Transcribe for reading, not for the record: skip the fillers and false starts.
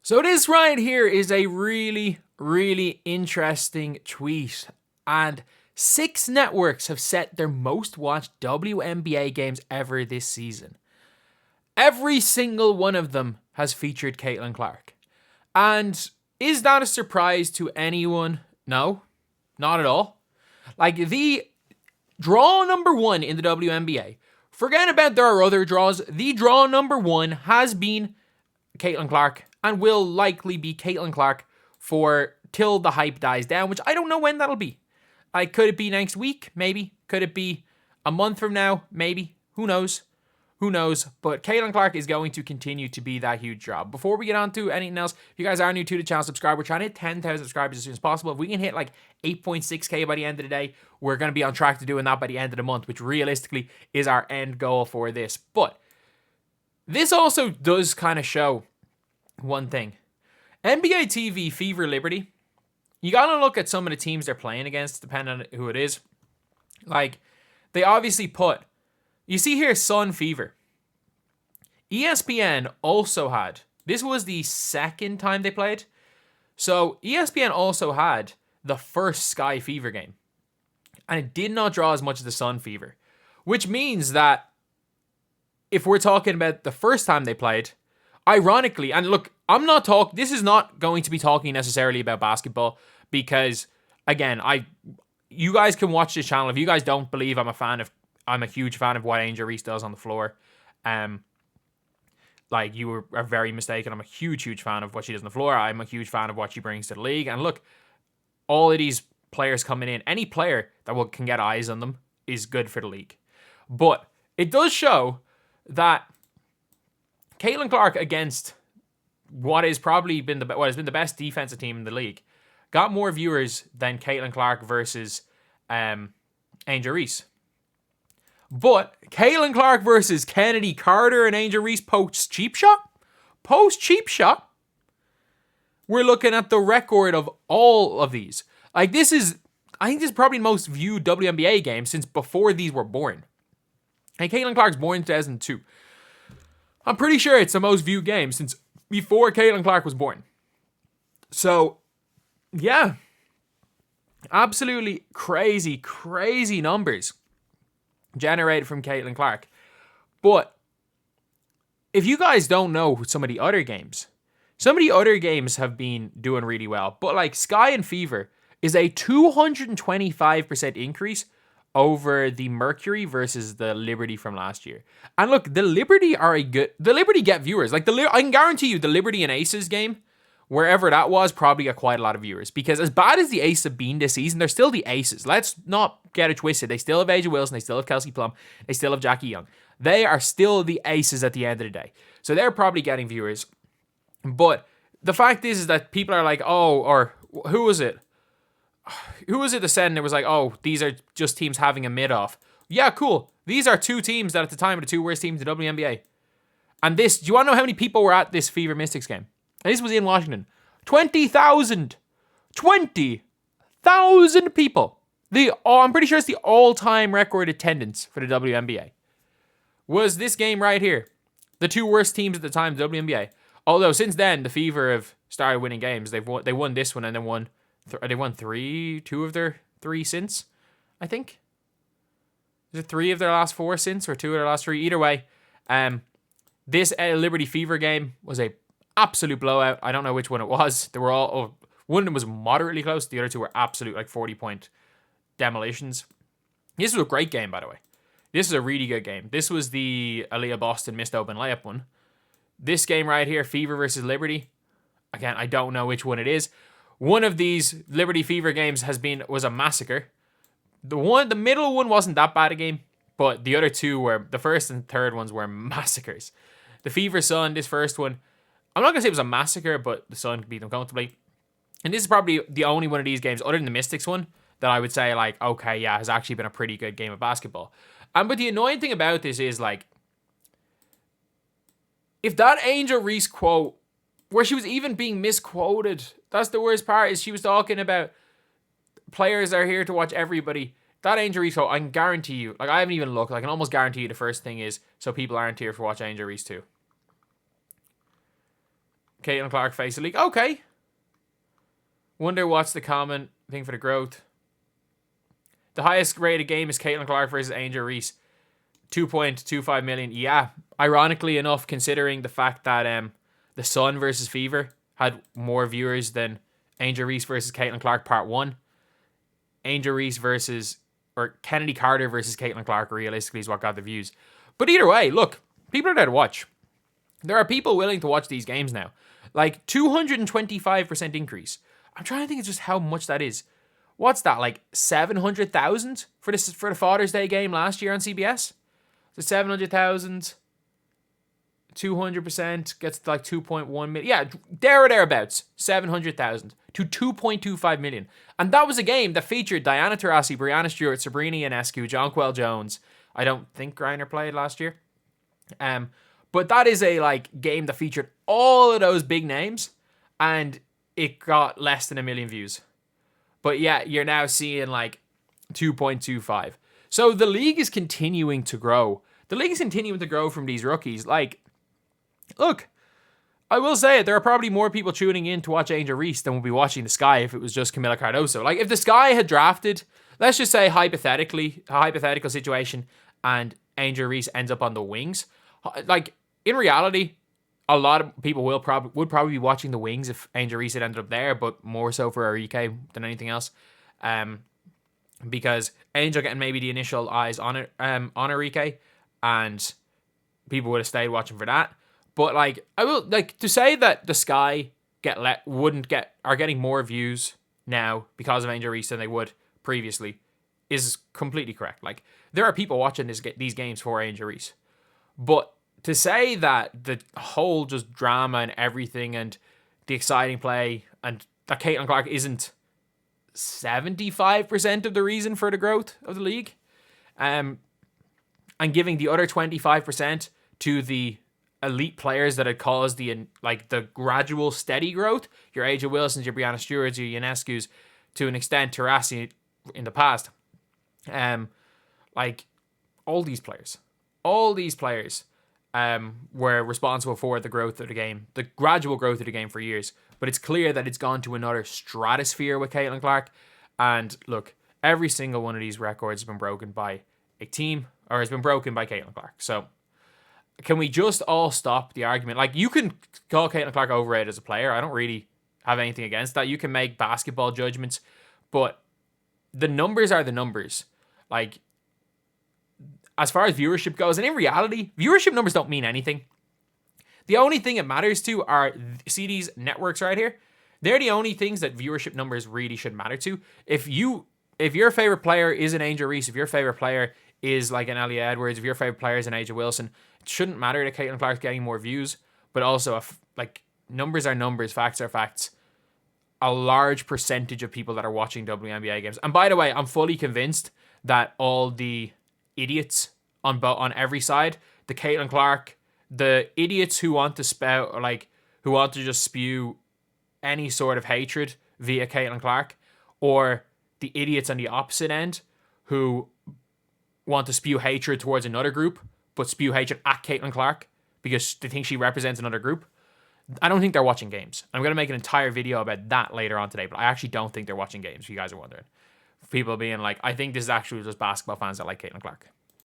So this right here is a really, really interesting tweet. And 6 networks have set their most watched WNBA games ever this season. Every single one of them has featured Caitlin Clark. And is that a surprise to anyone? No, not at all. Like, the draw number 1 in the WNBA, forget about there are other draws, the draw number 1 has been Caitlin Clark and will likely be Caitlin Clark for till the hype dies down, which I don't know when that'll be. Like, could it be next week? Maybe. Could it be a month from now? Maybe. Who knows? Who knows? But Caitlin Clark is going to continue to be that huge job. Before we get on to anything else, if you guys are new to the channel, subscribe. We're trying to hit 10,000 subscribers as soon as possible. If we can hit like 8.6k by the end of the day, we're going to be on track to doing that by the end of the month, which realistically is our end goal for this. But this also does kind of show one thing. NBA TV Fever Liberty, you got to look at some of the teams they're playing against, depending on who it is. Like, they obviously put, you see here, Sun Fever. ESPN also had, this was the second time they played. So ESPN also had the first Sky Fever game. And it did not draw as much as the Sun Fever. Which means that if we're talking about the first time they played, ironically, and look, this is not going to be talking necessarily about basketball because, again, you guys can watch this channel. If you guys don't believe I'm a huge fan of what Angel Reese does on the floor, like, you are very mistaken. I'm a huge, huge fan of what she does on the floor. I'm a huge fan of what she brings to the league. And look, all of these players coming in, any player that can get eyes on them is good for the league. But it does show that Caitlin Clark against what has probably been the best defensive team in the league got more viewers than Caitlin Clark versus Angel Reese. But Caitlin Clark versus Kennedy Carter and Angel Reese post cheap shot, we're looking at the record of all of these. Like, I think this is probably the most viewed WNBA game since before these were born. And Caitlin Clark's born in 2002. I'm pretty sure it's the most viewed game since before Caitlin Clark was born. So, yeah. Absolutely crazy, crazy numbers generated from Caitlin Clark. But if you guys don't know some of the other games have been doing really well. But like Sky and Fever is a 225% increase over the Mercury versus the Liberty from last year. And look, the Liberty get viewers. Like, I can guarantee you the Liberty and Aces game, wherever that was, probably got quite a lot of viewers. Because as bad as the Aces have been this season, they're still the Aces. Let's not get it twisted. They still have Aja Wilson. They still have Kelsey Plum. They still have Jackie Young. They are still the Aces at the end of the day. So they're probably getting viewers. But the fact is that people are like, oh, or who was it? Who was it that said, and it was like, oh, these are just teams having a mid-off. Yeah, cool. These are 2 teams that at the time were the 2 worst teams in the WNBA. And do you want to know how many people were at this Fever Mystics game? And this was in Washington. 20,000. 20,000 people. I'm pretty sure it's the all-time record attendance for the WNBA. Was this game right here. The 2 worst teams at the time, the WNBA. Although since then, the Fever have started winning games. They won this one and then won. They won 2 of their 3 since, I think. Is it 3 of their last 4 since, or 2 of their last 3? Either way, this Liberty Fever game was a absolute blowout. I don't know which one it was. They were all, one of them was moderately close. The other 2 were absolute, like, 40-point demolitions. This was a great game, by the way. This is a really good game. This was the Aaliyah Boston missed open layup one. This game right here, Fever versus Liberty. Again, I don't know which one it is. One of these Liberty Fever games was a massacre. The middle one wasn't that bad a game, but the other 2 were, the first and third ones were massacres. The Fever Sun, this first one, I'm not going to say it was a massacre, but the Sun beat them comfortably. And this is probably the only one of these games, other than the Mystics one, that I would say, like, okay, yeah, has actually been a pretty good game of basketball. But the annoying thing about this is, like, if that Angel Reese quote, where she was even being misquoted, that's the worst part, is she was talking about players are here to watch everybody. That Angel Reese quote, I can guarantee you, like, I haven't even looked, I can almost guarantee you the first thing is, so people aren't here for watch Angel Reese too. Caitlin Clark face the league. Okay. Wonder what's the common thing for the growth. The highest rated game is Caitlin Clark versus Angel Reese. 2.25 million. Yeah. Ironically enough, considering the fact that the Sun versus Fever had more viewers than Angel Reese versus Caitlin Clark Part 1. Angel Reese versus, or Kennedy Carter versus Caitlin Clark realistically is what got the views. But either way, look, people are there to watch. There are people willing to watch these games now. Like 225% increase. I'm trying to think of just how much that is. What's that, like 700,000 for the Father's Day game last year on CBS? So 700,000, 200% gets to like 2.1 million. Yeah, there or thereabouts. 700,000 to 2.25 million. And that was a game that featured Diana Taurasi, Breanna Stewart, Sabrina Ionescu, Jonquel Jones. I don't think Griner played last year. But that is a game that featured all of those big names, and it got less than 1 million views. But yeah, you're now seeing 2.25. So the league is continuing to grow. The league is continuing to grow from these rookies. Look, I will say it, there are probably more people tuning in to watch Angel Reese than would be watching the Sky if it was just Camila Cardoso. If the Sky had drafted, let's just say hypothetically, a hypothetical situation, and Angel Reese ends up on the wings, in reality, a lot of people would probably be watching the wings if Angel Reese had ended up there, but more so for Arike than anything else. Because Angel getting maybe the initial eyes on Arike, and people would have stayed watching for that. But I will to say that the Sky are getting more views now because of Angel Reese than they would previously is completely correct. There are people watching these games for Angel Reese, but to say that the whole just drama and everything and the exciting play and that Caitlin Clark isn't 75% of the reason for the growth of the league, and giving the other 25% to the elite players that had caused the gradual steady growth, your AJ Wilsons, your Breanna Stewarts, your Ionescu's, to an extent Taurasi in the past, all these players were responsible for the growth of the game, the gradual growth of the game for years. But it's clear that it's gone to another stratosphere with Caitlin Clark. And look, every single one of these records has been broken by a team, or has been broken by Caitlin Clark. So can we just all stop the argument? You can call Caitlin Clark overrated as a player. I don't really have anything against that. You can make basketball judgments, but the numbers are the numbers. As far as viewership goes, and in reality, viewership numbers don't mean anything. The only thing it matters to are, see these networks right here? They're the only things that viewership numbers really should matter to. If your favorite player is an Angel Reese, if your favorite player is an Elliot Edwards, if your favorite player is an AJ Wilson, it shouldn't matter that Caitlin Clark's getting more views. But also, numbers are numbers, facts are facts. A large percentage of people that are watching WNBA games. And by the way, I'm fully convinced that all the idiots on every side, the Caitlin Clark, the idiots who want to who want to just spew any sort of hatred via Caitlin Clark, or the idiots on the opposite end who want to spew hatred towards another group, but spew hatred at Caitlin Clark because they think she represents another group. I don't think they're watching games. I'm going to make an entire video about that later on today, but I actually don't think they're watching games, if you guys are wondering. People being I think this is actually just basketball fans that like Caitlin Clark.